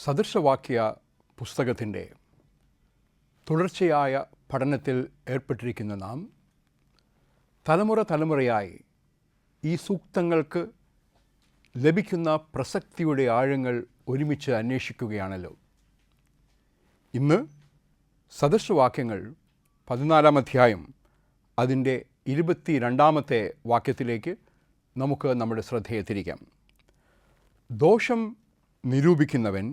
സദൃശവാക്യ പുസ്തകത്തിൻ്റെ തുടർച്ചയായ പഠനത്തിൽ ഏർപ്പെട്ടിരിക്കുന്ന നാം തലമുറയായി ഈ സൂക്തങ്ങൾക്ക് ലഭിക്കുന്ന പ്രസക്തിയുടെ ആഴങ്ങൾ ഒരുമിച്ച് അന്വേഷിക്കുകയാണല്ലോ. ഇന്ന് സദൃശവാക്യങ്ങൾ 14 അധ്യായം അതിൻ്റെ 22 വാക്യത്തിലേക്ക് നമുക്ക് നമ്മുടെ ശ്രദ്ധയെ തിരിക്കാം. ദോഷം നിരൂപിക്കുന്നവൻ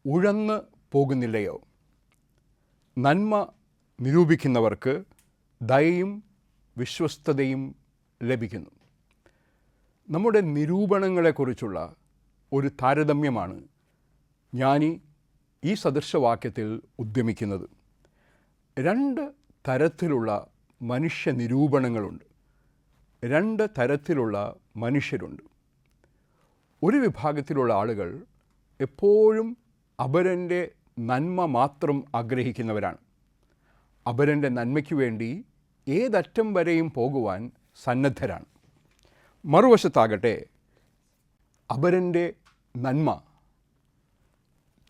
ഉഴന്ന് പോകുന്നില്ലയോ? നന്മ നിരൂപിക്കുന്നവർക്ക് ദയയും വിശ്വസ്തതയും ലഭിക്കുന്നു. നമ്മുടെ നിരൂപണങ്ങളെക്കുറിച്ചുള്ള ഒരു താരതമ്യമാണ് ജ്ഞാനി ഈ സദൃശവാക്യത്തിൽ ഉദ്യമിക്കുന്നത്. 2 തരത്തിലുള്ള മനുഷ്യ നിരൂപണങ്ങളുണ്ട്. 2 തരത്തിലുള്ള മനുഷ്യരുണ്ട്. ഒരു വിഭാഗത്തിലുള്ള ആളുകൾ എപ്പോഴും അപരൻ്റെ നന്മ മാത്രം ആഗ്രഹിക്കുന്നവരാണ്. അപരൻ്റെ നന്മയ്ക്ക് വേണ്ടി ഏതറ്റം വരെയും പോകുവാൻ സന്നദ്ധരാണ്. മറുവശത്താകട്ടെ അപരൻ്റെ നന്മ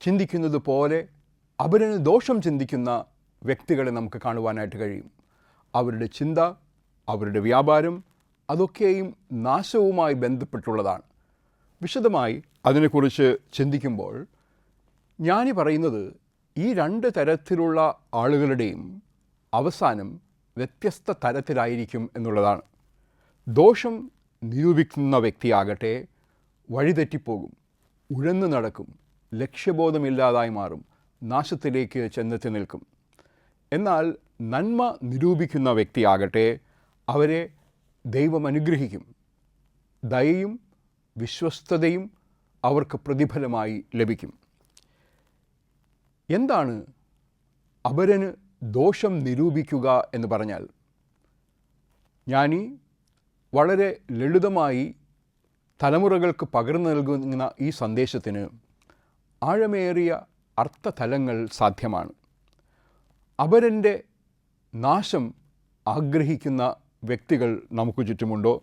ചിന്തിക്കുന്നത് പോലെ അപരന് ദോഷം ചിന്തിക്കുന്ന വ്യക്തികളെ നമുക്ക് കാണുവാനായിട്ട് കഴിയും. അവരുടെ ചിന്ത, അവരുടെ വ്യാപാരം അതൊക്കെയും നാശവുമായി ബന്ധപ്പെട്ടുള്ളതാണ്. വിശദമായി അതിനെക്കുറിച്ച് ചിന്തിക്കുമ്പോൾ ജ്ഞാനി പറയുന്നത് ഈ 2 തരത്തിലുള്ള ആളുകളുടെയും അവസാനം വ്യത്യസ്ത തരത്തിലായിരിക്കും എന്നുള്ളതാണ്. ദോഷം നിരൂപിക്കുന്ന വ്യക്തിയാകട്ടെ വഴിതെറ്റിപ്പോകും, ഉഴന്നു നടക്കും, ലക്ഷ്യബോധമില്ലാതായി മാറും, നാശത്തിലേക്ക് ചെന്നെത്തി നിൽക്കും. എന്നാൽ നന്മ നിരൂപിക്കുന്ന വ്യക്തിയാകട്ടെ അവരെ ദൈവം അനുഗ്രഹിക്കും. ദയയും വിശ്വസ്തതയും അവർക്ക് പ്രതിഫലമായി ലഭിക്കും. എന്താണ് അപരന് ദോഷം നിരൂപിക്കുക എന്ന് പറഞ്ഞാൽ? ജ്ഞാനി വളരെ ലളിതമായി തലമുറകൾക്ക് പകർന്നു നൽകുന്ന ഈ സന്ദേശത്തിന് ആഴമേറിയ അർത്ഥതലങ്ങൾ സാധ്യമാണ്. അപരൻ്റെ നാശം ആഗ്രഹിക്കുന്ന വ്യക്തികൾ നമുക്ക് ചുറ്റുമുണ്ടോ?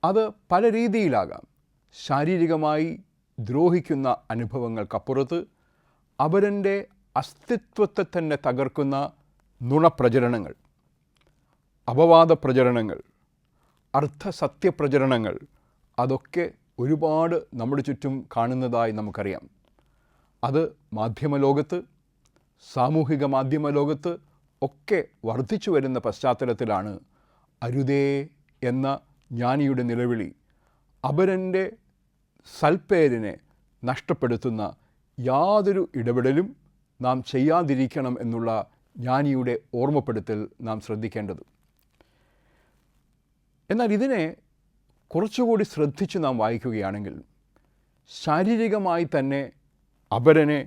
അത് പല രീതിയിലാകാം. ശാരീരികമായി ദ്രോഹിക്കുന്ന അനുഭവങ്ങൾക്കപ്പുറത്ത് അപരൻ്റെ അസ്തിത്വത്തെ തന്നെ തകർക്കുന്ന നുണപ്രചരണങ്ങൾ, അപവാദ പ്രചരണങ്ങൾ, അർത്ഥസത്യപ്രചരണങ്ങൾ അതൊക്കെ ഒരുപാട് നമ്മുടെ ചുറ്റും കാണുന്നതായി നമുക്കറിയാം. അത് മാധ്യമലോകത്ത്, സാമൂഹിക മാധ്യമ ലോകത്ത് ഒക്കെ വർദ്ധിച്ചു വരുന്ന പശ്ചാത്തലത്തിലാണ് അരുതേ എന്ന ജ്ഞാനിയുടെ നിലവിളി അപരൻ്റെ സൽപ്പേരിനെ നഷ്ടപ്പെടുത്തുന്ന യാതൊരു ഇടപെടലും നാം ചെയ്യാതിരിക്കണം എന്നുള്ള ജ്ഞാനിയുടെ ഓർമ്മപ്പെടുത്തൽ നാം ശ്രദ്ധിക്കേണ്ടത്. എന്നാൽ ഇതിനെ കുറച്ചുകൂടി ശ്രദ്ധിച്ച് നാം വായിക്കുകയാണെങ്കിൽ ശാരീരികമായി തന്നെ അപരനെ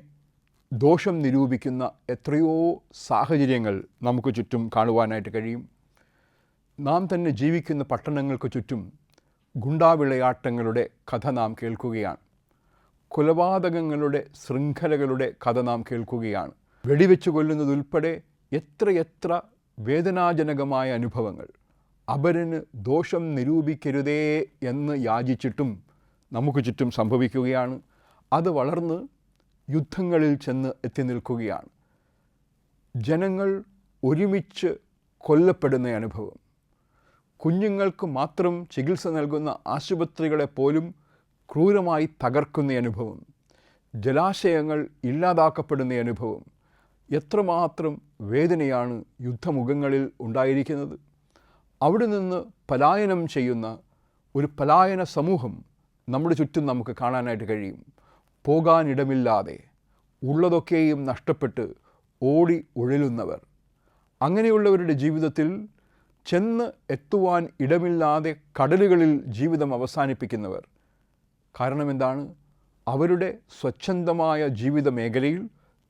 ദോഷം നിരൂപിക്കുന്ന എത്രയോ സാഹചര്യങ്ങൾ നമുക്ക് ചുറ്റും കാണുവാനായിട്ട് കഴിയും. നാം തന്നെ ജീവിക്കുന്ന പട്ടണങ്ങൾക്ക് ചുറ്റും ഗുണ്ടാവിളയാട്ടങ്ങളുടെ കഥ നാം കേൾക്കുകയാണ്. കൊലപാതകങ്ങളുടെ ശൃംഖലകളുടെ കഥ നാം കേൾക്കുകയാണ്. വെടിവെച്ച് കൊല്ലുന്നതുൾപ്പെടെ എത്രയെത്ര വേദനാജനകമായ അനുഭവങ്ങൾ അപരന് ദോഷം നിരൂപിക്കരുതേ എന്ന് യാചിച്ചിട്ടും നമുക്ക് ചുറ്റും സംഭവിക്കുകയാണ്. അത് വളർന്ന് യുദ്ധങ്ങളിൽ ചെന്ന് എത്തി നിൽക്കുകയാണ്. ജനങ്ങൾ ഒരുമിച്ച് കൊല്ലപ്പെടുന്ന അനുഭവം, കുഞ്ഞുങ്ങൾക്ക് മാത്രം ചികിത്സ നൽകുന്ന ആശുപത്രികളെപ്പോലും ക്രൂരമായി തകർക്കുന്ന അനുഭവം, ജലാശയങ്ങൾ ഇല്ലാതാക്കപ്പെടുന്ന അനുഭവം, എത്രമാത്രം വേദനയാണ് യുദ്ധമുഖങ്ങളിൽ ഉണ്ടായിരിക്കുന്നത്. അവിടെ നിന്ന് പലായനം ചെയ്യുന്ന ഒരു പലായന സമൂഹം നമ്മുടെ ചുറ്റും നമുക്ക് കാണാനായിട്ട് കഴിയും. പോകാനിടമില്ലാതെ ഉള്ളതൊക്കെയും നഷ്ടപ്പെട്ട് ഓടി ഉഴലുന്നവർ, അങ്ങനെയുള്ളവരുടെ ജീവിതത്തിൽ ചെന്ന് എത്തുവാൻ ഇടമില്ലാതെ കടലുകളിൽ ജീവിതം അവസാനിപ്പിക്കുന്നവർ. കാരണം എന്താണ്? അവരുടെ സ്വച്ഛന്തമായ ജീവിത മേഖലയിൽ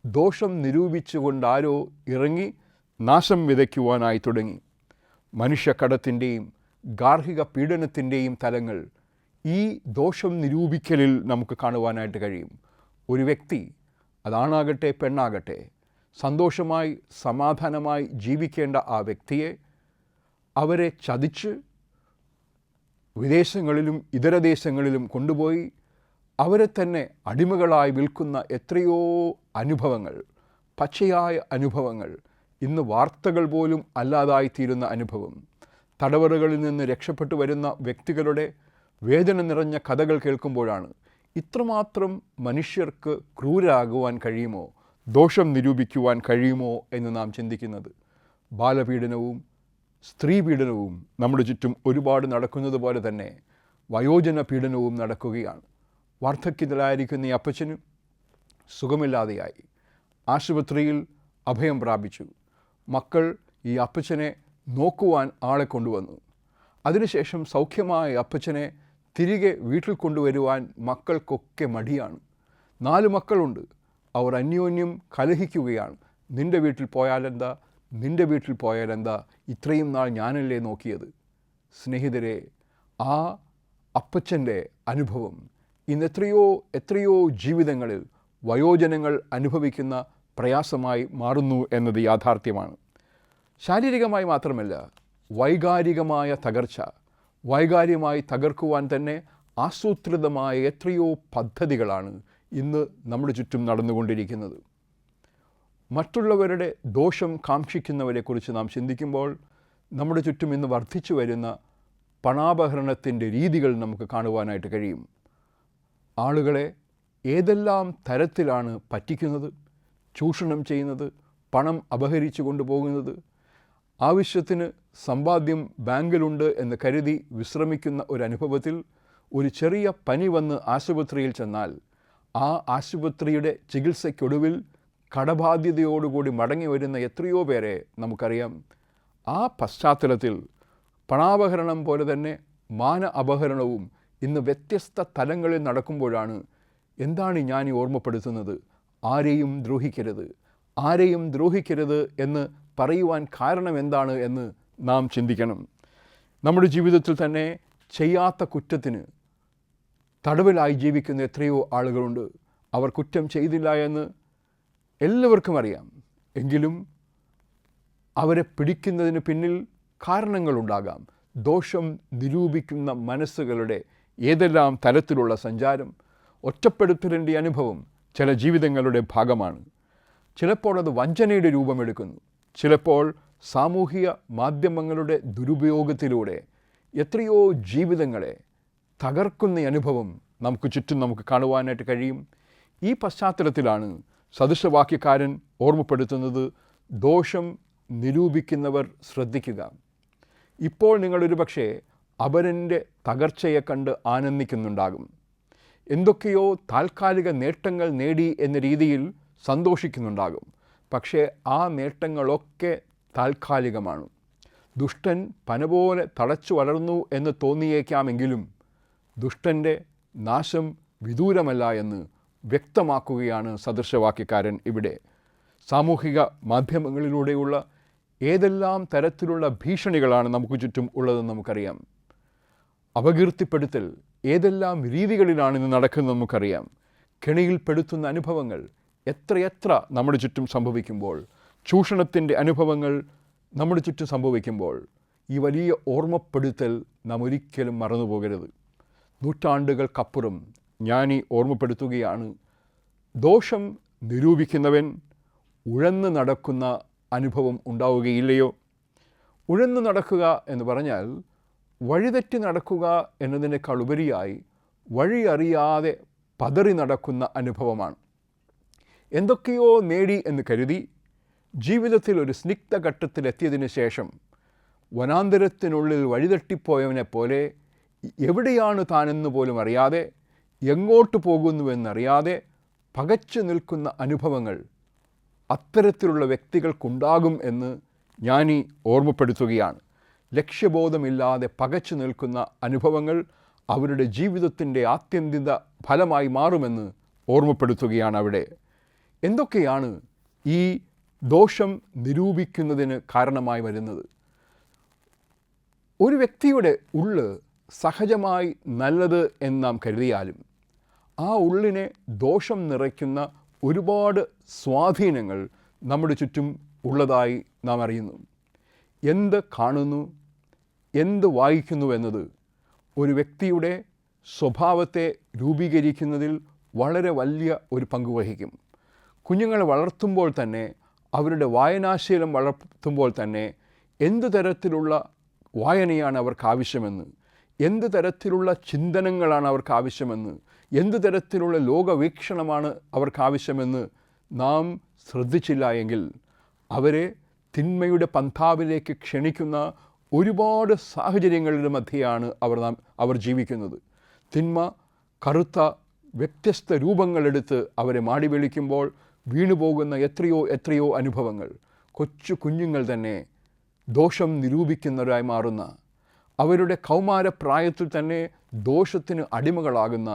ദോഷം നിരൂപിച്ചുകൊണ്ടാരോ ഇറങ്ങി നാശം വിതയ്ക്കുവാനായി തുടങ്ങി. മനുഷ്യക്കടത്തിൻ്റെയും ഗാർഹിക പീഡനത്തിൻ്റെയും തലങ്ങൾ ഈ ദോഷം നിരൂപിക്കലിൽ നമുക്ക് കാണുവാനായിട്ട് കഴിയും. ഒരു വ്യക്തി, അതാണാകട്ടെ പെണ്ണാകട്ടെ, സന്തോഷമായി സമാധാനമായി ജീവിക്കേണ്ട ആ വ്യക്തിയെ അവരെ ചതിച്ച് വിദേശങ്ങളിലും ഇതര ദേശങ്ങളിലും കൊണ്ടുപോയി അവരെ തന്നെ അടിമകളായി വിൽക്കുന്ന എത്രയോ അനുഭവങ്ങൾ, പച്ചയായ അനുഭവങ്ങൾ, ഇന്ന് വാർത്തകൾ പോലും അല്ലാതായിത്തീരുന്ന അനുഭവം, തടവറകളിൽ നിന്ന് രക്ഷപ്പെട്ടു വരുന്ന വ്യക്തികളുടെ വേദന നിറഞ്ഞ കഥകൾ കേൾക്കുമ്പോഴാണ് ഇത്രമാത്രം മനുഷ്യർക്ക് ക്രൂരാകുവാൻ കഴിയുമോ, ദോഷം നിരൂപിക്കുവാൻ കഴിയുമോ എന്ന് നാം ചിന്തിക്കുന്നത്. ബാലപീഡനവും സ്ത്രീ പീഡനവും നമ്മുടെ ചുറ്റും ഒരുപാട് നടക്കുന്നത് പോലെ തന്നെ വയോജന പീഡനവും നടക്കുകയാണ്. വാർദ്ധക്യത്തിലായിരിക്കുന്ന ഈ അപ്പച്ചന് സുഖമില്ലാതെയായി, ആശുപത്രിയിൽ അഭയം പ്രാപിച്ചു. മക്കൾ ഈ അപ്പച്ചനെ നോക്കുവാൻ ആളെ കൊണ്ടുവന്നു. അതിനുശേഷം സൗഖ്യമായ അപ്പച്ചനെ തിരികെ വീട്ടിൽ കൊണ്ടുവരുവാൻ മക്കൾക്കൊക്കെ മടിയാണ്. 4 മക്കളുണ്ട്. അവർ അന്യോന്യം കലഹിക്കുകയാണ്. നിൻ്റെ വീട്ടിൽ പോയാലെന്താ, നിൻ്റെ വീട്ടിൽ പോയാലെന്താ, ഇത്രയും നാൾ ഞാനല്ലേ നോക്കിയത്. സ്നേഹിതരെ, ആ അപ്പച്ചൻ്റെ അനുഭവം ഇന്ന് എത്രയോ ജീവിതങ്ങളിൽ വയോജനങ്ങൾ അനുഭവിക്കുന്ന പ്രയാസമായി മാറുന്നു എന്നത് യാഥാർത്ഥ്യമാണ്. ശാരീരികമായി മാത്രമല്ല, വൈകാരികമായ തകർച്ച, വൈകാരികമായി തകർക്കുവാൻ തന്നെ ആസൂത്രിതമായ എത്രയോ പദ്ധതികളാണ് ഇന്ന് നമ്മുടെ ചുറ്റും നടന്നുകൊണ്ടിരിക്കുന്നത്. മറ്റുള്ളവരുടെ ദോഷം കാക്ഷിക്കുന്നവരെക്കുറിച്ച് നാം ചിന്തിക്കുമ്പോൾ നമ്മുടെ ചുറ്റും ഇന്ന് വർദ്ധിച്ചു വരുന്ന പണാപഹരണത്തിൻ്റെ രീതികൾ നമുക്ക് കാണുവാനായിട്ട് കഴിയും. ആളുകളെ ഏതെല്ലാം തരത്തിലാണ് പറ്റിക്കുന്നത്, ചൂഷണം ചെയ്യുന്നത്, പണം അപഹരിച്ചു കൊണ്ടുപോകുന്നത്. ആവശ്യത്തിന് സമ്പാദ്യം ബാങ്കിലുണ്ട് എന്ന് കരുതി വിശ്രമിക്കുന്ന ഒരനുഭവത്തിൽ ഒരു ചെറിയ പനി വന്ന് ആശുപത്രിയിൽ ചെന്നാൽ ആ ആശുപത്രിയുടെ ചികിത്സയ്ക്കൊടുവിൽ കടബാധ്യതയോടുകൂടി മടങ്ങി വരുന്ന എത്രയോ പേരെ നമുക്കറിയാം. ആ പശ്ചാത്തലത്തിൽ പണാപഹരണം പോലെ തന്നെ മാന അപഹരണവും ഇന്ന് വ്യത്യസ്ത തലങ്ങളിൽ നടക്കുമ്പോഴാണ് എന്താണ് ഞാൻ ഈ ഓർമ്മപ്പെടുത്തുന്നത്, ആരെയും ദ്രോഹിക്കരുത്, ആരെയും ദ്രോഹിക്കരുത് എന്ന് പറയുവാൻ കാരണം എന്താണ് എന്ന് നാം ചിന്തിക്കണം. നമ്മുടെ ജീവിതത്തിൽ തന്നെ ചെയ്യാത്ത കുറ്റത്തിന് തടവിലായി ജീവിക്കുന്ന എത്രയോ ആളുകളുണ്ട്. അവർ കുറ്റം ചെയ്തില്ല എന്ന് എല്ലാവർക്കും അറിയാം. എങ്കിലും അവരെ പിടിക്കുന്നതിന് പിന്നിൽ കാരണങ്ങളുണ്ടാകാം. ദോഷം നിരൂപിക്കുന്ന മനസ്സുകളുടെ ഏതെല്ലാം തരത്തിലുള്ള സഞ്ചാരം, ഒറ്റപ്പെടുത്തലിൻ്റെ അനുഭവം ചില ജീവിതങ്ങളുടെ ഭാഗമാണ്. ചിലപ്പോൾ അത് വഞ്ചനയുടെ രൂപമെടുക്കുന്നു. ചിലപ്പോൾ സാമൂഹിക മാധ്യമങ്ങളുടെ ദുരുപയോഗത്തിലൂടെ എത്രയോ ജീവിതങ്ങളെ തകർക്കുന്ന അനുഭവം നമുക്ക് ചുറ്റും നമുക്ക് കാണുവാനായിട്ട് കഴിയും. ഈ പശ്ചാത്തലത്തിലാണ് സദൃശവാക്യക്കാരൻ ഓർമ്മപ്പെടുത്തുന്നത്, ദോഷം നിരൂപിക്കുന്നവർ ശ്രദ്ധിക്കുക. ഇപ്പോൾ നിങ്ങളൊരു പക്ഷേ അപരൻ്റെ തകർച്ചയെ കണ്ട് ആനന്ദിക്കുന്നുണ്ടാകും. എന്തൊക്കെയോ താൽക്കാലിക നേട്ടങ്ങൾ നേടി എന്ന രീതിയിൽ സന്തോഷിക്കുന്നുണ്ടാകും. പക്ഷേ ആ നേട്ടങ്ങളൊക്കെ താൽക്കാലികമാണ്. ദുഷ്ടൻ പന പോലെ തളച്ചു വളർന്നു എന്ന് തോന്നിയേക്കാമെങ്കിലും ദുഷ്ടൻ്റെ നാശം വിദൂരമല്ല എന്ന് വ്യക്തമാക്കുകയാണ് സദൃശവാക്യക്കാരൻ ഇവിടെ. സാമൂഹിക മാധ്യമങ്ങളിലൂടെയുള്ള ഏതെല്ലാം തരത്തിലുള്ള ഭീഷണികളാണ് നമുക്ക് ചുറ്റും ഉള്ളതെന്ന് നമുക്കറിയാം. അപകീർത്തിപ്പെടുത്തൽ ഏതെല്ലാം രീതികളിലാണ് ഇന്ന് നടക്കുന്നത് നമുക്കറിയാം. കെണിയിൽപ്പെടുത്തുന്ന അനുഭവങ്ങൾ എത്രയെത്ര നമ്മുടെ ചുറ്റും സംഭവിക്കുമ്പോൾ, ചൂഷണത്തിൻ്റെ അനുഭവങ്ങൾ നമ്മുടെ ചുറ്റും സംഭവിക്കുമ്പോൾ ഈ വലിയ ഓർമ്മപ്പെടുത്തൽ നാം ഒരിക്കലും മറന്നു പോകരുത്. നൂറ്റാണ്ടുകൾക്കപ്പുറം ജ്ഞാനി ഓർമ്മപ്പെടുത്തുകയാണ്, ദോഷം നിരൂപിക്കുന്നവൻ ഉഴന്ന് നടക്കുന്ന അനുഭവം ഉണ്ടാവുകയില്ലയോ. ഉഴന്ന് നടക്കുക എന്ന് പറഞ്ഞാൽ വഴിതെറ്റി നടക്കുക എന്നതിനേക്കാൾ ഉപരിയായി വഴി അറിയാതെ പതറി നടക്കുന്ന അനുഭവമാണ്. എന്തൊക്കെയോ നേടി എന്ന് കരുതി ജീവിതത്തിൽ ഒരു സ്നിഗ്ധഘട്ടത്തിലെത്തിയതിന് ശേഷം വനാന്തരത്തിനുള്ളിൽ വഴിതെറ്റിപ്പോയവനെ പോലെ എവിടെയാണ് താനെന്ന് പോലും അറിയാതെ, എങ്ങോട്ട് പോകുന്നുവെന്നറിയാതെ പകച്ചു നിൽക്കുന്ന അനുഭവങ്ങൾ അത്തരത്തിലുള്ള വ്യക്തികൾക്കുണ്ടാകും എന്ന് ജ്ഞാനി ഓർമ്മപ്പെടുത്തുകയാണ്. ലക്ഷ്യബോധമില്ലാതെ പകച്ചു നിൽക്കുന്ന അനുഭവങ്ങൾ അവരുടെ ജീവിതത്തിൻ്റെ ആത്യന്തിക ഫലമായി മാറുമെന്ന് ഓർമ്മപ്പെടുത്തുകയാണ് അവിടെ. എന്തൊക്കെയാണ് ഈ ദോഷം നിരൂപിക്കുന്നതിന് കാരണമായി വരുന്നത്? ഒരു വ്യക്തിയുടെ ഉള്ള് സഹജമായി നല്ലത് എന്ന് നാം കരുതിയാലും ആ ഉള്ളിനെ ദോഷം നിറയ്ക്കുന്ന ഒരുപാട് സ്വാധീനങ്ങൾ നമ്മുടെ ചുറ്റും ഉള്ളതായി നാം അറിയുന്നു. എന്ത് കാണുന്നു, എന്ത് വായിക്കുന്നു എന്നത് ഒരു വ്യക്തിയുടെ സ്വഭാവത്തെ രൂപീകരിക്കുന്നതിൽ വളരെ വലിയ ഒരു പങ്ക് വഹിക്കും. കുഞ്ഞുങ്ങളെ വളർത്തുമ്പോൾ തന്നെ, അവരുടെ വായനാശീലം വളർത്തുമ്പോൾ തന്നെ എന്ത് തരത്തിലുള്ള വായനയാണ് അവർക്ക് ആവശ്യമെന്ന്, എന്ത് തരത്തിലുള്ള ചിന്തനങ്ങളാണ് അവർക്ക് ആവശ്യമെന്ന്, എന്ത് തരത്തിലുള്ള ലോകവീക്ഷണമാണ് അവർക്ക് ആവശ്യമെന്ന് നാം ശ്രദ്ധിച്ചില്ല എങ്കിൽ അവരെ തിന്മയുടെ പന്ഥാവിലേക്ക് ക്ഷണിക്കുന്ന ഒരുപാട് സാഹചര്യങ്ങളുടെ മധ്യയാണ് അവർ ജീവിക്കുന്നത്. തിന്മ കറുത്ത വ്യത്യസ്ത രൂപങ്ങളെടുത്ത് അവരെ മാടി വിളിക്കുമ്പോൾ വീണുപോകുന്ന എത്രയോ അനുഭവങ്ങൾ. കൊച്ചു കുഞ്ഞുങ്ങൾ തന്നെ ദോഷം നിരൂപിക്കുന്നവരായി മാറുന്ന, അവരുടെ കൗമാരപ്രായത്തിൽ തന്നെ ദോഷത്തിന് അടിമകളാകുന്ന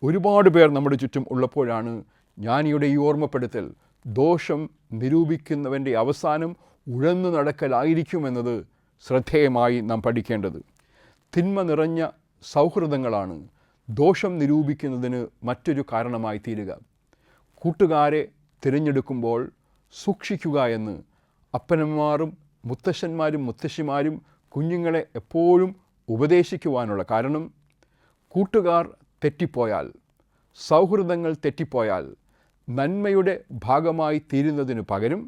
ഒരുപാട് പേർ നമ്മുടെ ചുറ്റും ഉള്ളപ്പോഴാണ് ജ്ഞാനിയുടെ ഈ ഓർമ്മപ്പെടുത്തൽ ദോഷം നിരൂപിക്കുന്നവൻ്റെ അവസാനം ഉഴന്നു നടക്കലായിരിക്കുമെന്നത് ശ്രദ്ധേയമായി നാം പഠിക്കേണ്ടത്. തിന്മ നിറഞ്ഞ സൗഹൃദങ്ങളാണ് ദോഷം നിരൂപിക്കുന്നതിന് മറ്റൊരു കാരണമായി തീരുക. കൂട്ടുകാരെ തിരഞ്ഞെടുക്കുമ്പോൾ സൂക്ഷിക്കുക എന്ന് അപ്പനന്മാരും മുത്തശ്ശന്മാരും മുത്തശ്ശിമാരും കുഞ്ഞുങ്ങളെ എപ്പോഴും ഉപദേശിക്കുവാനുള്ള കാരണം, കൂട്ടുകാർ തെറ്റിപ്പോയാൽ, സൗഹൃദങ്ങൾ തെറ്റിപ്പോയാൽ നന്മയുടെ ഭാഗമായി തീരുന്നതിന് പകരം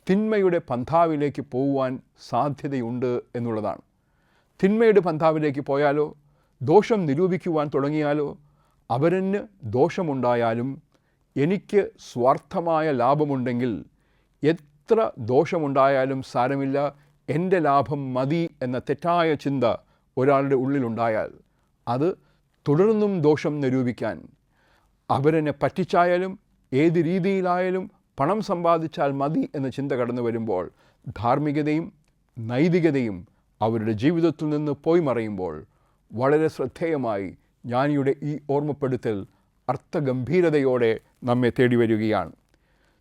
തിന്മയുടെ പന്ഥാവിലേക്ക് പോകുവാൻ സാധ്യതയുണ്ട് എന്നുള്ളതാണ്. തിന്മയുടെ പന്ഥാവിലേക്ക് പോയാലോ, ദോഷം നിരൂപിക്കുവാൻ തുടങ്ങിയാലോ, അവരന് ദോഷമുണ്ടായാലും എനിക്ക് സ്വാർത്ഥമായ ലാഭമുണ്ടെങ്കിൽ എത്ര ദോഷമുണ്ടായാലും സാരമില്ല, എൻ്റെ ലാഭം മതി എന്ന തെറ്റായ ചിന്ത ഒരാളുടെ ഉള്ളിലുണ്ടായാൽ അത് തുടർന്നും ദോഷം നിരൂപിക്കാൻ, അവരെന്നെ പറ്റിച്ചായാലും ഏത് രീതിയിലായാലും പണം സമ്പാദിച്ചാൽ മതി എന്ന ചിന്ത കടന്നു വരുമ്പോൾ ധാർമ്മികതയും നൈതികതയും അവരുടെ ജീവിതത്തിൽ നിന്ന് പോയി മറയുമ്പോൾ വളരെ ശ്രദ്ധേയമായി ജ്ഞാനിയുടെ ഈ ഓർമ്മപ്പെടുത്തൽ അർത്ഥഗംഭീരതയോടെ നമ്മെ തേടി വരികയാണ്.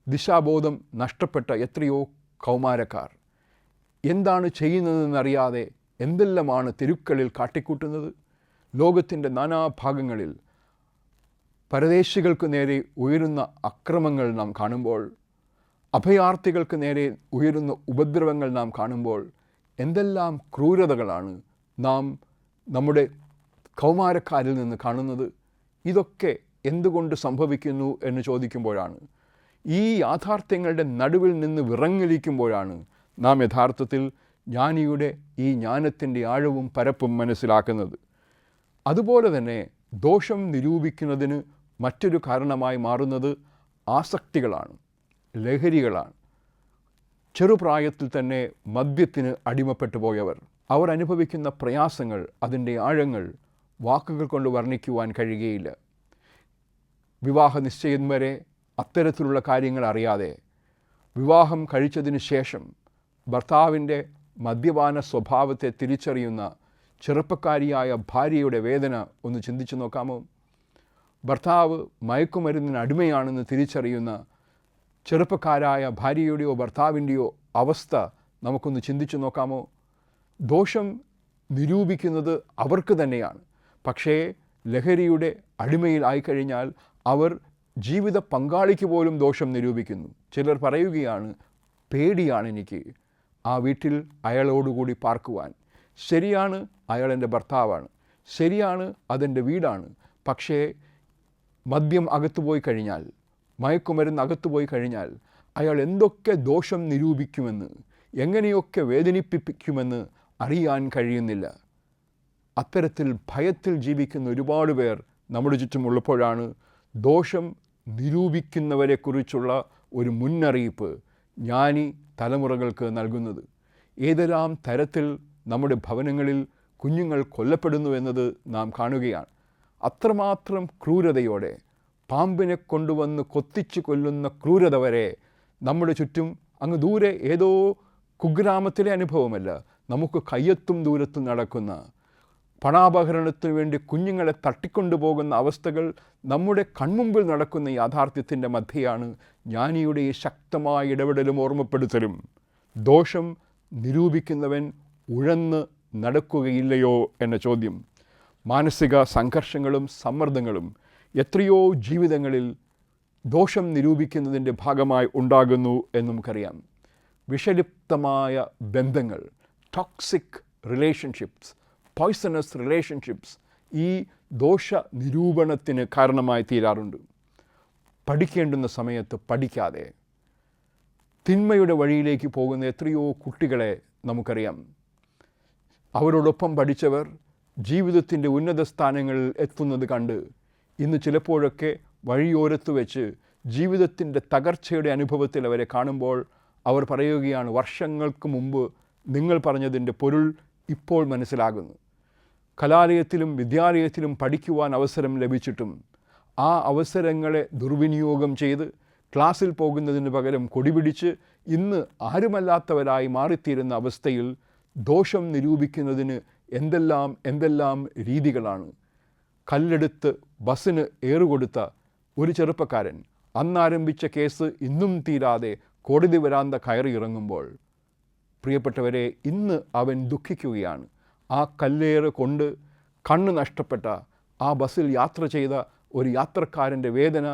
ദിശാബോധം നഷ്ടപ്പെട്ട എത്രയോ കൗമാരക്കാർ എന്താണ് ചെയ്യുന്നതെന്നറിയാതെ എന്തെല്ലാമാണ് തെരുക്കളിൽ കാട്ടിക്കൂട്ടുന്നത്. ലോകത്തിൻ്റെ നാനാഭാഗങ്ങളിൽ പരദേശികൾക്ക് നേരെ ഉയരുന്ന അക്രമങ്ങൾ നാം കാണുമ്പോൾ, അഭയാർത്ഥികൾക്ക് നേരെ ഉയരുന്ന ഉപദ്രവങ്ങൾ നാം കാണുമ്പോൾ എന്തെല്ലാം ക്രൂരതകളാണ് നാം നമ്മുടെ കൗമാരക്കാരിൽ നിന്ന് കാണുന്നത്. ഇതൊക്കെ എന്തുകൊണ്ട് സംഭവിക്കുന്നു എന്ന് ചോദിക്കുമ്പോഴാണ്, ഈ യാഥാർത്ഥ്യങ്ങളുടെ നടുവിൽ നിന്ന് വിറങ്ങലിക്കുമ്പോഴാണ് നാം യഥാർത്ഥത്തിൽ ജ്ഞാനിയുടെ ഈ ജ്ഞാനത്തിൻ്റെ ആഴവും പരപ്പും മനസ്സിലാക്കുന്നത്. അതുപോലെ തന്നെ ദോഷം നിരൂപിക്കുന്നതിന് മറ്റൊരു കാരണമായി മാറുന്നത് ആസക്തികളാണ്, ലഹരികളാണ്. ചെറുപ്രായത്തിൽ തന്നെ മദ്യത്തിന് അടിമപ്പെട്ടു പോയവർ, അവർ അനുഭവിക്കുന്ന പ്രയാസങ്ങൾ, അതിൻ്റെ ആഴങ്ങൾ വാക്കുകൾ കൊണ്ട് വർണ്ണിക്കുവാൻ കഴിയുകയില്ല. വിവാഹ നിശ്ചയം വരെ അത്തരത്തിലുള്ള കാര്യങ്ങൾ അറിയാതെ വിവാഹം കഴിച്ചതിന് ശേഷം ഭർത്താവിൻ്റെ മദ്യപാന സ്വഭാവത്തെ തിരിച്ചറിയുന്ന ചെറുപ്പക്കാരിയായ ഭാര്യയുടെ വേദന ഒന്ന് ചിന്തിച്ചു നോക്കാമോ? ഭർത്താവ് മയക്കുമരുന്നിന് അടിമയാണെന്ന് തിരിച്ചറിയുന്ന ചെറുപ്പക്കാരായ ഭാര്യയുടെയോ ഭർത്താവിൻ്റെയോ അവസ്ഥ നമുക്കൊന്ന് ചിന്തിച്ചു നോക്കാമോ? ദോഷം നിരൂപിക്കുന്നത് അവർക്ക് തന്നെയാണ്. പക്ഷേ ലഹരിയുടെ അടിമയിൽ ആയിക്കഴിഞ്ഞാൽ അവർ ജീവിത പങ്കാളിക്ക് പോലും ദോഷം നിരൂപിക്കുന്നു. ചിലർ പറയുകയാണ്, പേടിയാണ് എനിക്ക് ആ വീട്ടിൽ അയാളോടുകൂടി പാർക്കുവാൻ. ശരിയാണ്, അയാൾ എൻ്റെ ഭർത്താവാണ്, ശരിയാണ്, അതെൻ്റെ വീടാണ്. പക്ഷേ മദ്യം അകത്തുപോയി കഴിഞ്ഞാൽ, മയക്കുമരുന്ന് അകത്തുപോയി കഴിഞ്ഞാൽ അയാൾ എന്തൊക്കെ ദോഷം നിരൂപിക്കുമെന്ന്, എങ്ങനെയൊക്കെ വേദനിപ്പിക്കുമെന്ന് അറിയാൻ കഴിയുന്നില്ല. അത്തരത്തിൽ ഭയത്തിൽ ജീവിക്കുന്ന ഒരുപാട് പേർ നമ്മുടെ ചുറ്റുമുള്ളപ്പോഴാണ് ദോഷം നിരൂപിക്കുന്നവരെക്കുറിച്ചുള്ള ഒരു മുന്നറിയിപ്പ് ജ്ഞാനി തലമുറകൾക്ക് നൽകുന്നത്. ഏതെല്ലാം തരത്തിൽ നമ്മുടെ ഭവനങ്ങളിൽ കുഞ്ഞുങ്ങൾ കൊല്ലപ്പെടുന്നു എന്നത് നാം കാണുകയാണ്. അത്രമാത്രം ക്രൂരതയോടെ പാമ്പിനെ കൊണ്ടുവന്ന് കൊത്തിച്ചു കൊല്ലുന്ന ക്രൂരത വരെ നമ്മുടെ ചുറ്റും, അങ്ങ് ദൂരെ ഏതോ കുഗ്രാമത്തിലെ അനുഭവമല്ല, നമുക്ക് കയ്യെത്തും ദൂരത്തും നടക്കുന്ന പണാപഹരണത്തിന് വേണ്ടി കുഞ്ഞുങ്ങളെ തട്ടിക്കൊണ്ടുപോകുന്ന അവസ്ഥകൾ നമ്മുടെ കൺമുമ്പിൽ നടക്കുന്ന യാഥാർത്ഥ്യത്തിൻ്റെ മധ്യയാണ് ജ്ഞാനിയുടെ ഈ ശക്തമായ ഇടപെടലും ഓർമ്മപ്പെടുത്തലും. ദോഷം നിരൂപിക്കുന്നവൻ ഉഴന്ന് നടക്കുകയില്ലയോ എന്ന ചോദ്യം. മാനസിക സംഘർഷങ്ങളും സമ്മർദ്ദങ്ങളും എത്രയോ ജീവിതങ്ങളിൽ ദോഷം നിരൂപിക്കുന്നതിൻ്റെ ഭാഗമായി ഉണ്ടാകുന്നു എന്ന് നമുക്കറിയാം. വിഷലിപ്തമായ ബന്ധങ്ങൾ, ടോക്സിക് റിലേഷൻഷിപ്സ്, പോയ്സണസ് റിലേഷൻഷിപ്സ് ഈ ദോഷ നിരൂപണത്തിന് കാരണമായി തീരാറുണ്ട്. പഠിക്കേണ്ടുന്ന സമയത്ത് പഠിക്കാതെ തിന്മയുടെ വഴിയിലേക്ക് പോകുന്ന എത്രയോ കുട്ടികളെ നമുക്കറിയാം. അവരോടൊപ്പം പഠിച്ചവർ ജീവിതത്തിൻ്റെ ഉന്നത സ്ഥാനങ്ങളിൽ എത്തുന്നത് കണ്ട് ഇന്ന് ചിലപ്പോഴൊക്കെ വഴിയോരത്ത് വെച്ച് ജീവിതത്തിൻ്റെ തകർച്ചയുടെ അനുഭവത്തിൽ അവരെ കാണുമ്പോൾ അവർ പറയുകയാണ്, വർഷങ്ങൾക്ക് മുമ്പ് നിങ്ങൾ പറഞ്ഞതിൻ്റെ പൊരുൾ ഇപ്പോൾ മനസ്സിലാകുന്നു. കലാലയത്തിലും വിദ്യാലയത്തിലും പഠിക്കുവാൻ അവസരം ലഭിച്ചിട്ടും ആ അവസരങ്ങളെ ദുർവിനിയോഗം ചെയ്ത് ക്ലാസ്സിൽ പോകുന്നതിന് പകരം കൊടിപിടിച്ച് ഇന്ന് ആരുമല്ലാത്തവരായി മാറിത്തീരുന്ന അവസ്ഥയിൽ ദോഷം നിരൂപിക്കുന്നതിന് എന്തെല്ലാം രീതികളാണ്. കല്ലെടുത്ത് ബസ്സിന് ഏറുകൊടുത്ത ഒരു ചെറുപ്പക്കാരൻ അന്നാരംഭിച്ച കേസ് ഇന്നും തീരാതെ കോടതി വരാന്ത കയറി ഇറങ്ങുമ്പോൾ പ്രിയപ്പെട്ടവരെ, ഇന്ന് അവൻ ദുഃഖിക്കുകയാണ്. ആ കല്ലേറ് കൊണ്ട് കണ്ണ് നഷ്ടപ്പെട്ട ആ ബസ്സിൽ യാത്ര ചെയ്ത ഒരു യാത്രക്കാരൻ്റെ വേദന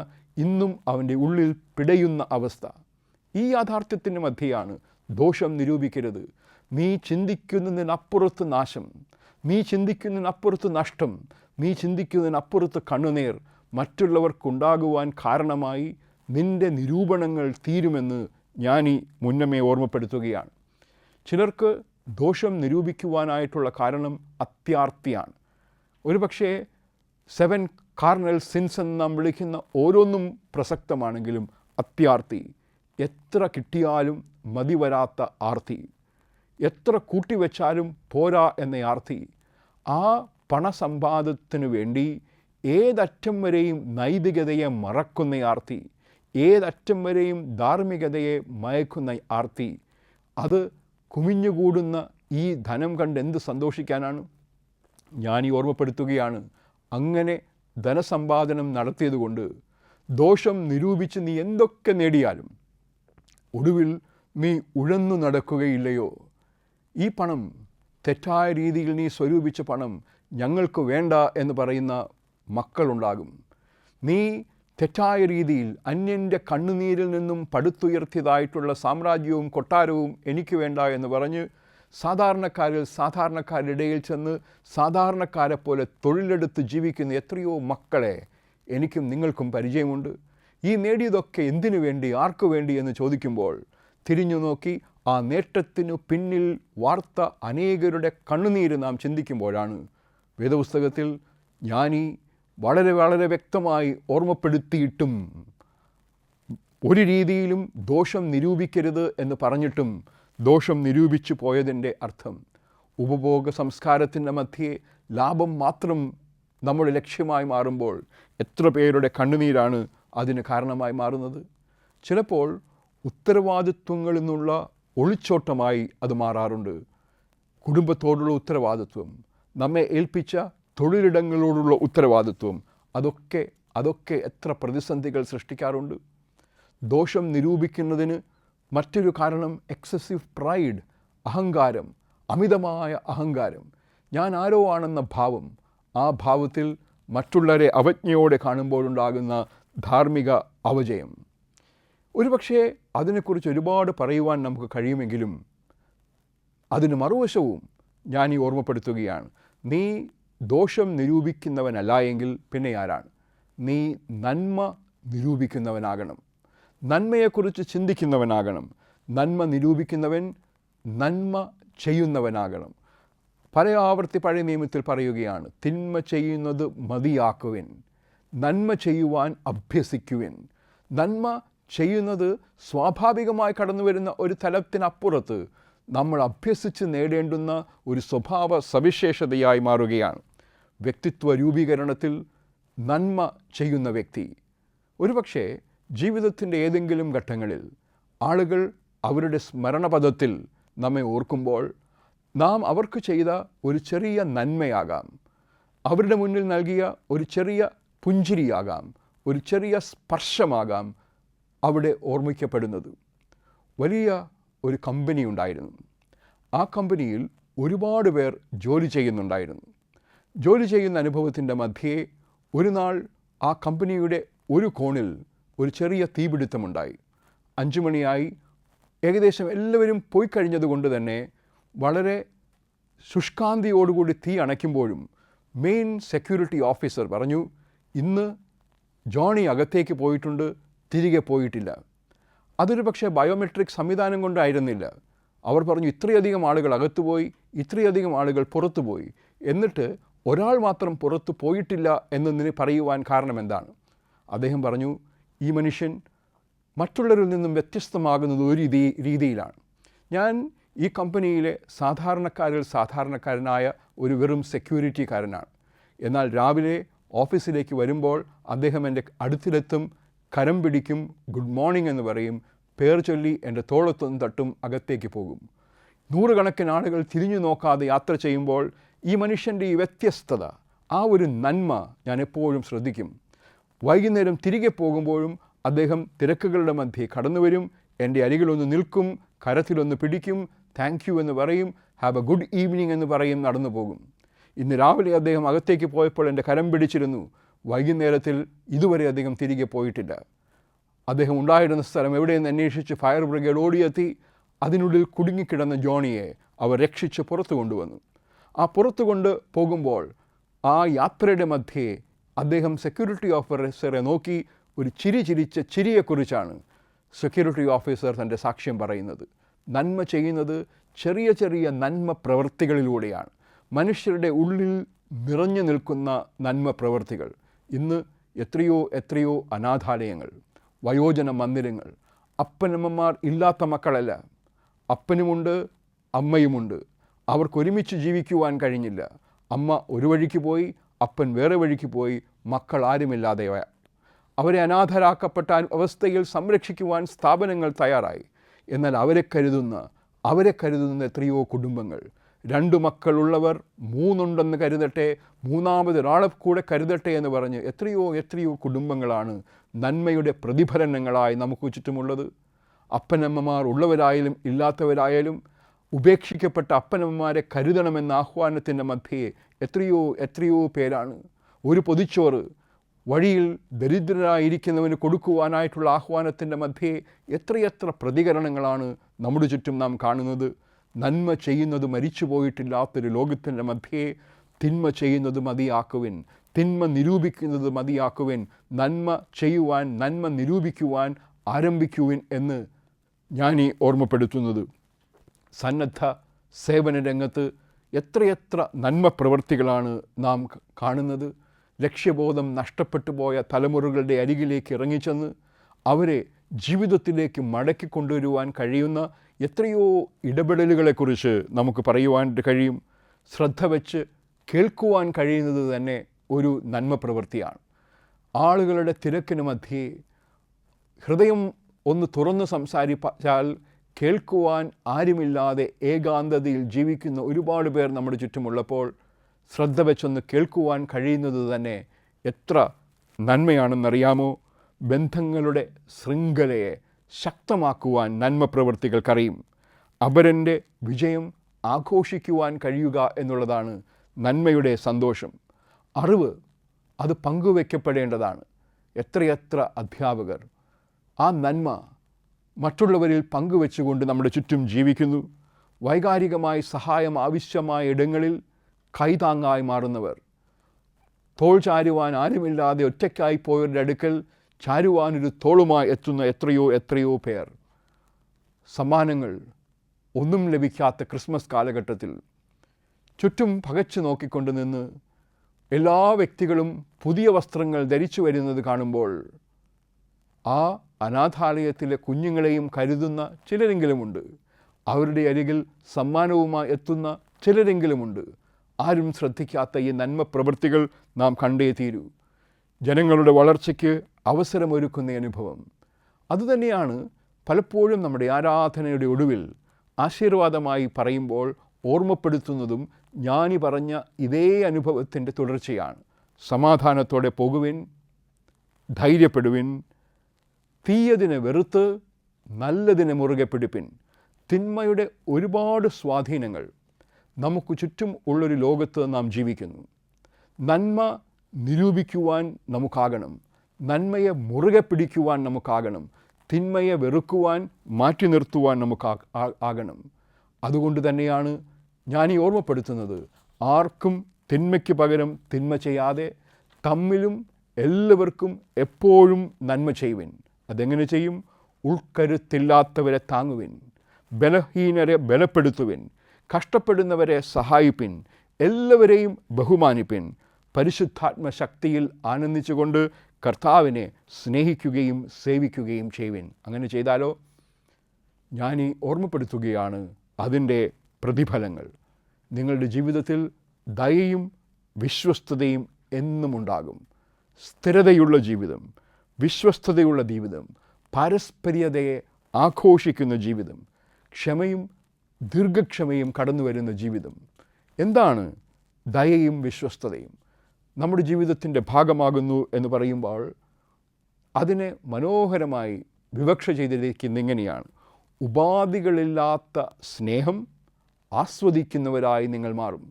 ഇന്നും അവൻ്റെ ഉള്ളിൽ പിടയുന്ന അവസ്ഥ. ഈ യാഥാർത്ഥ്യത്തിൻ്റെ മധ്യയാണ് ദോഷം നിരൂപിക്കരുത്. നീ ചിന്തിക്കുന്നതിനപ്പുറത്ത് നാശം, നീ ചിന്തിക്കുന്നതിനപ്പുറത്ത് നഷ്ടം, നീ ചിന്തിക്കുന്നതിനപ്പുറത്ത് കണ്ണുനീർ മറ്റുള്ളവർക്കുണ്ടാകുവാൻ കാരണമായി നിൻ്റെ നിരൂപണങ്ങൾ തീരുമെന്ന് ഞാൻ ഈ മുന്നമേ ഓർമ്മപ്പെടുത്തുകയാണ്. ചിലർക്ക് ദോഷം നിരൂപിക്കുവാനായിട്ടുള്ള കാരണം അത്യാർത്തിയാണ്. ഒരുപക്ഷേ 7 കാർണൽ സിൻസ് എന്ന് നാം വിളിക്കുന്ന ഓരോന്നും പ്രസക്തമാണെങ്കിലും അത്യാർത്തി, എത്ര കിട്ടിയാലും മതി വരാത്ത ആർത്തി, എത്ര കൂട്ടിവെച്ചാലും പോരാ എന്ന ആർത്തി, ആ പണസമ്പാദത്തിനു വേണ്ടി ഏതറ്റം വരെയും നൈതികതയെ മറക്കുന്ന ആർത്തി, ഏതറ്റം വരെയും ധാർമ്മികതയെ മയക്കുന്ന ആർത്തി, അത് കുമിഞ്ഞുകൂടുന്ന ഈ ധനം കണ്ട് എന്ത് സന്തോഷിക്കാനാണ്? ഞാൻ ഈ ഓർമ്മപ്പെടുത്തുകയാണ്, അങ്ങനെ ധനസമ്പാദനം നടത്തിയതുകൊണ്ട് ദോഷം നിരൂപിച്ച് നീ എന്തൊക്കെ നേടിയാലും ഒടുവിൽ നീ ഉഴന്നു നടക്കുകയില്ലയോ? ഈ പണം, തെറ്റായ രീതിയിൽ നീ സ്വരൂപിച്ച പണം ഞങ്ങൾക്ക് വേണ്ട എന്ന് പറയുന്ന മക്കളുണ്ടാകും. നീ തെറ്റായ രീതിയിൽ അന്യൻ്റെ കണ്ണുനീരിൽ നിന്നും പടുത്തുയർത്തിയതായിട്ടുള്ള സാമ്രാജ്യവും കൊട്ടാരവും എനിക്ക് വേണ്ട എന്ന് പറഞ്ഞ് സാധാരണക്കാരുടെ ഇടയിൽ ചെന്ന് സാധാരണക്കാരെ പോലെ തൊഴിലെടുത്ത് ജീവിക്കുന്ന എത്രയോ മക്കളെ എനിക്കും നിങ്ങൾക്കും പരിചയമുണ്ട്. ഈ നേടിയതൊക്കെ എന്തിനു വേണ്ടി, ആർക്കു വേണ്ടി എന്ന് ചോദിക്കുമ്പോൾ തിരിഞ്ഞു നോക്കി ആ നേട്ടത്തിനു പിന്നിൽ വാർത്ത അനേകരുടെ കണ്ണുനീര് നാം ചിന്തിക്കുമ്പോഴാണ് വേദപുസ്തകത്തിൽ ജ്ഞാനി വളരെ വ്യക്തമായി ഓർമ്മപ്പെടുത്തിയിട്ടും ഒരു രീതിയിലും ദോഷം നിരൂപിക്കരുത് എന്ന് പറഞ്ഞിട്ടും ദോഷം നിരൂപിച്ചു പോയതിൻ്റെ അർത്ഥം ഉപഭോഗ സംസ്കാരത്തിൻ്റെ മധ്യേ ലാഭം മാത്രം നമ്മുടെ ലക്ഷ്യമായി മാറുമ്പോൾ എത്ര പേരുടെ കണ്ണുനീരാണ് അതിന് കാരണമായി മാറുന്നത്. ചിലപ്പോൾ ഉത്തരവാദിത്വങ്ങളിൽ നിന്നുള്ള ഒളിച്ചോട്ടമായി അത് മാറാറുണ്ട്. കുടുംബത്തോടുള്ള ഉത്തരവാദിത്വം, നമ്മെ ഏൽപ്പിച്ച തൊഴിലിടങ്ങളോടുള്ള ഉത്തരവാദിത്വം, അതൊക്കെ എത്ര പ്രതിസന്ധികൾ സൃഷ്ടിക്കാറുണ്ട്. ദോഷം നിരൂപിക്കുന്നതിന് മറ്റൊരു കാരണം എക്സസീവ് പ്രൈഡ്, അഹങ്കാരം, അമിതമായ അഹങ്കാരം. ഞാൻ ആരോ ആണെന്ന ഭാവം, ആ ഭാവത്തിൽ മറ്റുള്ളവരെ അവജ്ഞയോടെ കാണുമ്പോഴുണ്ടാകുന്ന ധാർമ്മിക അവജയം. ഒരുപക്ഷേ അതിനെക്കുറിച്ച് ഒരുപാട് പറയുവാൻ നമുക്ക് കഴിയുമെങ്കിലും അതിന് മറുവശവും ഞാൻ ഈ ഓർമ്മപ്പെടുത്തുകയാണ്. നീ ദോഷം നിരൂപിക്കുന്നവനല്ല എങ്കിൽ പിന്നെ ആരാണ്? നീ നന്മ നിരൂപിക്കുന്നവനാകണം, നന്മയെക്കുറിച്ച് ചിന്തിക്കുന്നവനാകണം. നന്മ നിരൂപിക്കുന്നവൻ നന്മ ചെയ്യുന്നവനാകണം. പല ആവർത്തി പഴയ നിയമത്തിൽ പറയുകയാണ്, തിന്മ ചെയ്യുന്നത് മതിയാക്കുവിൻ, നന്മ ചെയ്യുവാൻ അഭ്യസിക്കുവിൻ. നന്മ ചെയ്യുന്നത് സ്വാഭാവികമായി കടന്നു വരുന്ന ഒരു തലത്തിനപ്പുറത്ത് നമ്മൾ അഭ്യസിച്ച് നേടേണ്ടുന്ന ഒരു സ്വഭാവ സവിശേഷതയായി മാറുകയാണ്. വ്യക്തിത്വ രൂപീകരണത്തിൽ നന്മ ചെയ്യുന്ന വ്യക്തി, ഒരുപക്ഷെ ജീവിതത്തിൻ്റെ ഏതെങ്കിലും ഘട്ടങ്ങളിൽ ആളുകൾ അവരുടെ സ്മരണപഥത്തിൽ നമ്മെ ഓർക്കുമ്പോൾ നാം അവർക്ക് ചെയ്ത ഒരു ചെറിയ നന്മയാകാം, അവരുടെ മുന്നിൽ നൽകിയ ഒരു ചെറിയ പുഞ്ചിരിയാകാം, ഒരു ചെറിയ സ്പർശമാകാം അവിടെ ഓർമ്മിക്കപ്പെടുന്നത്. വലിയ ഒരു കമ്പനി ഉണ്ടായിരുന്നു. ആ കമ്പനിയിൽ ഒരുപാട് പേർ ജോലി ചെയ്യുന്നുണ്ടായിരുന്നു. ജോലി ചെയ്യുന്ന അനുഭവത്തിൻ്റെ മധ്യേ ഒരു നാൾ ആ കമ്പനിയുടെ ഒരു കോണിൽ ഒരു ചെറിയ തീപിടുത്തമുണ്ടായി. 5 മണിയായി, ഏകദേശം എല്ലാവരും പോയി കഴിഞ്ഞതുകൊണ്ട് തന്നെ വളരെ ശുഷ്കാന്തിയോടുകൂടി തീ അണയ്ക്കുമ്പോഴും മെയിൻ സെക്യൂരിറ്റി ഓഫീസർ പറഞ്ഞു, ഇന്ന് ജോണി അകത്തേക്ക് പോയിട്ടുണ്ട്, തിരികെ പോയിട്ടില്ല. അതൊരു പക്ഷേ ബയോമെട്രിക് സംവിധാനം കൊണ്ടായിരുന്നില്ല. അവർ പറഞ്ഞു ഇത്രയധികം ആളുകൾ അകത്തുപോയി, ഇത്രയധികം ആളുകൾ പുറത്തു പോയി, എന്നിട്ട് ഒരാൾ മാത്രം പുറത്തു പോയിട്ടില്ല എന്നതിന് പറയുവാൻ കാരണം എന്താണ്? അദ്ദേഹം പറഞ്ഞു, ഈ മനുഷ്യൻ മറ്റുള്ളവരിൽ നിന്നും വ്യത്യസ്തമാകുന്നത് ഒരു രീതിയിലാണ്. ഞാൻ ഈ കമ്പനിയിലെ സാധാരണക്കാരനായ ഒരു വെറും സെക്യൂരിറ്റിക്കാരനാണ്. എന്നാൽ രാവിലെ ഓഫീസിലേക്ക് വരുമ്പോൾ അദ്ദേഹം എൻ്റെ അടുത്തിലെത്തും, കരം പിടിക്കും, ഗുഡ് മോർണിംഗ് എന്ന് പറയും, പേർ ചൊല്ലി എൻ്റെ തോളത്തൊന്നും തട്ടും, അകത്തേക്ക് പോകും. നൂറുകണക്കിന് ആളുകൾ തിരിഞ്ഞു നോക്കാതെ യാത്ര ചെയ്യുമ്പോൾ ഈ മനുഷ്യൻ്റെ ഈ വ്യത്യസ്തത, ആ ഒരു നന്മ ഞാൻ എപ്പോഴും ശ്രദ്ധിക്കും. വൈകുന്നേരം തിരികെ പോകുമ്പോഴും അദ്ദേഹം തിരക്കുകളുടെ മധ്യേ കടന്നു വരും, എൻ്റെ അരികിലൊന്ന് നിൽക്കും, കരത്തിലൊന്ന് പിടിക്കും, താങ്ക് യു എന്ന് പറയും, ഹാവ് എ ഗുഡ് ഈവനിങ് എന്ന് പറയും, നടന്നു പോകും. ഇന്ന് രാവിലെ അദ്ദേഹം അകത്തേക്ക് പോയപ്പോൾ എൻ്റെ കരം പിടിച്ചിരുന്നു. വൈകുന്നേരത്തിൽ ഇതുവരെ അദ്ദേഹം തിരികെ പോയിട്ടില്ല. അദ്ദേഹം ഉണ്ടായിരുന്ന സ്ഥലം എവിടെയെന്ന് അന്വേഷിച്ച് ഫയർ ബ്രിഗേഡ് ഓടിയെത്തി. അതിനുള്ളിൽ കുടുങ്ങിക്കിടന്ന ജോണിയെ അവർ രക്ഷിച്ച് പുറത്തു കൊണ്ടുവന്നു. ആ പുറത്തു കൊണ്ട് പോകുമ്പോൾ ആ യാത്രയുടെ മധ്യേ അദ്ദേഹം സെക്യൂരിറ്റി ഓഫീസറെ നോക്കി ഒരു ചിരിച്ച ചിരിയെക്കുറിച്ചാണ് സെക്യൂരിറ്റി ഓഫീസർ തൻ്റെ സാക്ഷ്യം പറയുന്നത്. നന്മ ചെയ്യുന്നത് ചെറിയ ചെറിയ നന്മ പ്രവൃത്തികളിലൂടെയാണ്. മനുഷ്യരുടെ ഉള്ളിൽ നിറഞ്ഞു നിൽക്കുന്ന നന്മ പ്രവൃത്തികൾ. ഇന്ന് എത്രയോ അനാഥാലയങ്ങൾ, വയോജന മന്ദിരങ്ങൾ, അപ്പനമ്മമാർ ഇല്ലാത്ത മക്കളല്ല, അപ്പനുമുണ്ട് അമ്മയുമുണ്ട്. അവർക്കൊരുമിച്ച് ജീവിക്കുവാൻ കഴിഞ്ഞില്ല. അമ്മ ഒരു വഴിക്ക് പോയി, അപ്പൻ വേറെ വഴിക്ക് പോയി, മക്കൾ ആരുമില്ലാതെ അവരെ അനാഥരാക്കപ്പെട്ട അവസ്ഥയിൽ സംരക്ഷിക്കുവാൻ സ്ഥാപനങ്ങൾ തയ്യാറായി. എന്നാൽ അവരെ കരുതുന്ന എത്രയോ കുടുംബങ്ങൾ. 2 മക്കളുള്ളവർ 3 ഉണ്ടെന്ന് കരുതട്ടെ, മൂന്നാമതൊരാളെ കൂടെ കരുതട്ടെ എന്ന് പറഞ്ഞ് എത്രയോ കുടുംബങ്ങളാണ് നന്മയുടെ പ്രതിഫലനങ്ങളായി നമുക്ക് ചുറ്റുമുള്ളത്. അപ്പനമ്മമാർ ഉള്ളവരായാലും ഇല്ലാത്തവരായാലും ഉപേക്ഷിക്കപ്പെട്ട അപ്പനമ്മമാരെ കരുതണമെന്ന ആഹ്വാനത്തിൻ്റെ മധ്യേ എത്രയോ പേരാണ്. ഒരു പൊതിച്ചോറ് വഴിയിൽ ദരിദ്രരായിരിക്കുന്നവന് കൊടുക്കുവാനായിട്ടുള്ള ആഹ്വാനത്തിൻ്റെ മധ്യേ എത്രയെത്ര പ്രതികരണങ്ങളാണ് നമ്മുടെ ചുറ്റും നാം കാണുന്നത്. നന്മ ചെയ്യുന്നത് മരിച്ചു പോയിട്ടില്ലാത്തൊരു ലോകത്തിൻ്റെ മധ്യേ തിന്മ ചെയ്യുന്നത് മതിയാക്കുവിൻ, തിന്മ നിരൂപിക്കുന്നത് മതിയാക്കുവിൻ, നന്മ ചെയ്യുവാൻ, നന്മ നിരൂപിക്കുവാൻ ആരംഭിക്കുവിൻ എന്ന് ഞാനീ ഓർമ്മപ്പെടുത്തുന്നത്. സന്നദ്ധ സേവന രംഗത്ത് എത്രയെത്ര നന്മ പ്രവൃത്തികളാണ് നാം കാണുന്നത്. ലക്ഷ്യബോധം നഷ്ടപ്പെട്ടു പോയ തലമുറകളുടെ അരികിലേക്ക് ഇറങ്ങിച്ചെന്ന് അവരെ ജീവിതത്തിലേക്ക് മടക്കി കൊണ്ടുവരുവാൻ കഴിയുന്ന എത്രയോ ഇടപെടലുകളെക്കുറിച്ച് നമുക്ക് പറയുവാനായിട്ട് കഴിയും. ശ്രദ്ധ വെച്ച് കേൾക്കുവാൻ കഴിയുന്നത് തന്നെ ഒരു നന്മ പ്രവൃത്തിയാണ്. ആളുകളുടെ തിരക്കിന് മധ്യേ ഹൃദയം ഒന്ന് തുറന്ന് സംസാരിച്ചാൽ കേൾക്കുവാൻ ആരുമില്ലാതെ ഏകാന്തതയിൽ ജീവിക്കുന്ന ഒരുപാട് പേർ നമ്മുടെ ചുറ്റുമുള്ളപ്പോൾ ശ്രദ്ധ വെച്ചൊന്ന് കേൾക്കുവാൻ കഴിയുന്നത് തന്നെ എത്ര നന്മയാണെന്നറിയാമോ? ബന്ധങ്ങളുടെ ശൃംഖലയെ ശക്തമാക്കുവാൻ നന്മ പ്രവൃത്തികൾ കഴിയും. അപരൻ്റെ വിജയം ആഘോഷിക്കുവാൻ കഴിയുക എന്നുള്ളതാണ് നന്മയുടെ സന്തോഷം. അറിവ് അത് പങ്കുവയ്ക്കപ്പെടേണ്ടതാണ്. എത്രയെത്ര അധ്യാപകർ ആ നന്മ മറ്റുള്ളവരിൽ പങ്കുവെച്ചുകൊണ്ട് നമ്മുടെ ചുറ്റും ജീവിക്കുന്നു. വൈകാരികമായി സഹായം ആവശ്യമായ ഇടങ്ങളിൽ കൈതാങ്ങായി മാറുന്നവർ, തോൾ ചാരുവാൻ ആരുമില്ലാതെ ഒറ്റയ്ക്കായി പോയവരുടെ അടുക്കൽ ചാരുവാനൊരു തോളുമായി എത്തുന്ന എത്രയോ പേർ. സമ്മാനങ്ങൾ ഒന്നും ലഭിക്കാത്ത ക്രിസ്മസ് കാലഘട്ടത്തിൽ ചുറ്റും പകച്ചു നോക്കിക്കൊണ്ട് നിന്ന് എല്ലാ വ്യക്തികളും പുതിയ വസ്ത്രങ്ങൾ ധരിച്ചു വരുന്നത് കാണുമ്പോൾ ആ അനാഥാലയത്തിലെ കുഞ്ഞുങ്ങളെയും കരുതുന്ന ചിലരെങ്കിലുമുണ്ട്. അവരുടെ അരികിൽ സമ്മാനവുമായി എത്തുന്ന ചിലരെങ്കിലുമുണ്ട്. ആരും ശ്രദ്ധിക്കാത്ത ഈ നന്മ പ്രവൃത്തികൾ നാം കണ്ടേ തീരൂ. ജനങ്ങളുടെ വളർച്ചയ്ക്ക് അവസരമൊരുക്കുന്ന അനുഭവം അതുതന്നെയാണ് പലപ്പോഴും നമ്മുടെ ആരാധനയുടെ ഒടുവിൽ ആശീർവാദമായി പറയുമ്പോൾ ഓർമ്മപ്പെടുത്തുന്നതും ഞാനീ പറഞ്ഞ ഇതേ അനുഭവത്തിൻ്റെ തുടർച്ചയാണ്. സമാധാനത്തോടെ പോകുവിൻ, ധൈര്യപ്പെടുവിൻ, തീയതിനെ വെറുത്ത് നല്ലതിനെ മുറുകെ പിടിപ്പിൻ. തിന്മയുടെ ഒരുപാട് സ്വാധീനങ്ങൾ നമുക്ക് ചുറ്റും ഉള്ളൊരു ലോകത്ത് നാം ജീവിക്കുന്നു. നന്മ നിരൂപിക്കുവാൻ നമുക്കാകണം, നന്മയെ മുറുകെ പിടിക്കുവാൻ നമുക്കാകണം, തിന്മയെ വെറുക്കുവാൻ മാറ്റി നിർത്തുവാൻ നമുക്ക് ആകണം. അതുകൊണ്ട് തന്നെയാണ് ഞാൻ ഈ ഓർമ്മപ്പെടുത്തുന്നത്, ആർക്കും തിന്മയ്ക്ക് പകരം തിന്മ ചെയ്യാതെ തമ്മിലും എല്ലാവർക്കും എപ്പോഴും നന്മ ചെയ്യുവിൻ. അതെങ്ങനെ ചെയ്യും? ഉൾക്കരുത്തില്ലാത്തവരെ താങ്ങുവിൻ, ബലഹീനരെ ബലപ്പെടുത്തുവിൻ, കഷ്ടപ്പെടുന്നവരെ സഹായിപ്പിൻ, എല്ലാവരെയും ബഹുമാനിപ്പിൻ, പരിശുദ്ധാത്മ ശക്തിയിൽ ആനന്ദിച്ചുകൊണ്ട് കർത്താവിനെ സ്നേഹിക്കുകയും സേവിക്കുകയും ചെയ്യുവിൻ. അങ്ങനെ ചെയ്താലോ, ഞാൻ ഈ ഓർമ്മപ്പെടുത്തുകയാണ് അതിൻ്റെ പ്രതിഫലങ്ങൾ. നിങ്ങളുടെ ജീവിതത്തിൽ ദയയും വിശ്വസ്തതയും എന്നും ഉണ്ടാകും. സ്ഥിരതയുള്ള ജീവിതം, വിശ്വസ്തതയുള്ള ജീവിതം, പാരസ്പര്യതയെ ആഘോഷിക്കുന്ന ജീവിതം, ക്ഷമയും ദീർഘക്ഷമയും കടന്നു വരുന്ന ജീവിതം. എന്താണ് ദയയും വിശ്വസ്തതയും? നമ്മുടെ ജീവിതത്തിൻ്റെ ഭാഗമാകുന്നു എന്ന് പറയുമ്പോൾ അതിനെ മനോഹരമായി വിവക്ഷ ചെയ്തിരിക്കുന്ന ഇങ്ങനെയാണ്: ഉപാധികളില്ലാത്ത സ്നേഹം ആസ്വദിക്കുന്നവരായി നിങ്ങൾ മാറും.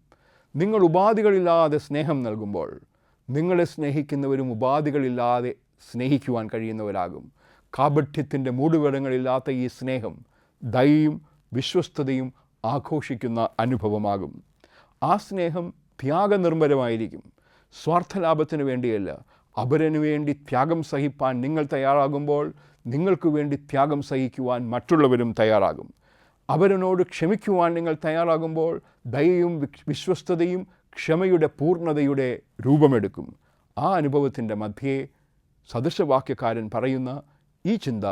നിങ്ങൾ ഉപാധികളില്ലാതെ സ്നേഹം നൽകുമ്പോൾ നിങ്ങളെ സ്നേഹിക്കുന്നവരും ഉപാധികളില്ലാതെ സ്നേഹിക്കുവാൻ കഴിയുന്നവരാകും. കാപഠ്യത്തിൻ്റെ മൂടുപടങ്ങളില്ലാത്ത ഈ സ്നേഹം ദയയും വിശ്വസ്തതയും ആഘോഷിക്കുന്ന അനുഭവമാകും. ആ സ്നേഹം ത്യാഗനിർഭരമായിരിക്കും. സ്വാർത്ഥലാഭത്തിന് വേണ്ടിയല്ല, അപരനു വേണ്ടി ത്യാഗം സഹിപ്പാൻ നിങ്ങൾ തയ്യാറാകുമ്പോൾ നിങ്ങൾക്ക് വേണ്ടി ത്യാഗം സഹിക്കുവാൻ മറ്റുള്ളവരും തയ്യാറാകും. അവരനോട് ക്ഷമിക്കുവാൻ നിങ്ങൾ തയ്യാറാകുമ്പോൾ ദയയും വിശ്വസ്തതയും ക്ഷമയുടെ പൂർണ്ണതയുടെ രൂപമെടുക്കും. ആ അനുഭവത്തിൻ്റെ മധ്യേ സദൃശവാക്യക്കാരൻ പറയുന്ന ഈ ചിന്ത,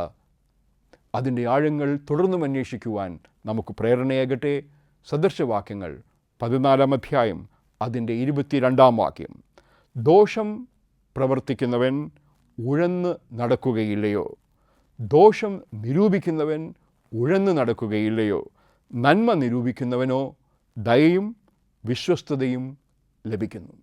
അതിൻ്റെ ആഴങ്ങൾ തുടർന്നും അന്വേഷിക്കുവാൻ നമുക്ക് പ്രേരണയാകട്ടെ. സദൃശവാക്യങ്ങൾ 14-ാം അധ്യായം അതിൻ്റെ 22-ാം വാക്യം: ദോഷം പ്രവർത്തിക്കുന്നവൻ ഉഴന്ന് നടക്കുകയില്ലയോ? ദോഷം നിരൂപിക്കുന്നവൻ ഉഴന്ന് നടക്കുകയില്ലയോ? നന്മ നിരൂപിക്കുന്നവനോ ദയയും വിശ്വസ്തതയും ലഭിക്കുന്നു.